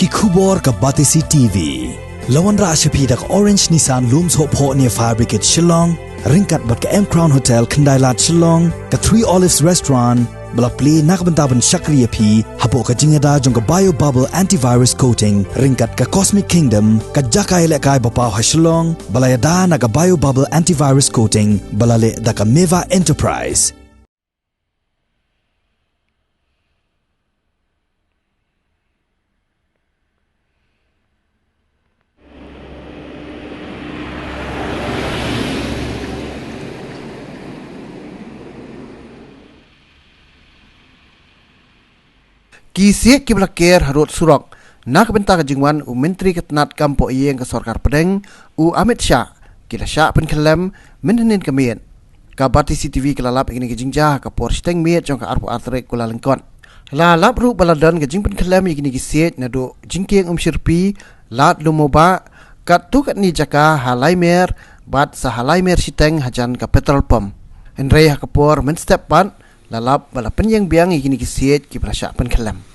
ki khubor ka Batisi TV. Lawan ra ashapi dak Orange Nissan Looms Hope Ho near Fire Brigade Shillong, ringkat bat ka M Crown Hotel Kendailat Shillong, ka Three Olives Restaurant, bala play nakbentaban Shakriya P, hapo ka jingada jong ka Bio Bubble Antivirus Coating, ringkat ka Cosmic Kingdom, ka Jakai Lekai Bapaw ha Shillong, bala yada na ka Bio Bubble Antivirus Coating, bala le da ka Meva Enterprise. Ki Siej ki belakir harut surok nak Bynta ke Jingwan u menteri ketenat kampo iyeng ke Sorkar Pedeng u Amit Shah kila Shah Pynkhyllem menhenin kemien ka Batisi TV kelalap ingin ke jingjah ke por steng miet jong ka arpu artrek kula lengkon lalap ru baladan ke jing Pynkhyllem ingin ke Siej nadu jingkeng shirpi lat lumoba kat tu kat ni jaka halai mer bat sa halai mer siteng hajan ka petrol pump enrei ha ke por men step pan lalap bala penyeng biang ingin ke Siej ki Shah Pynkhyllem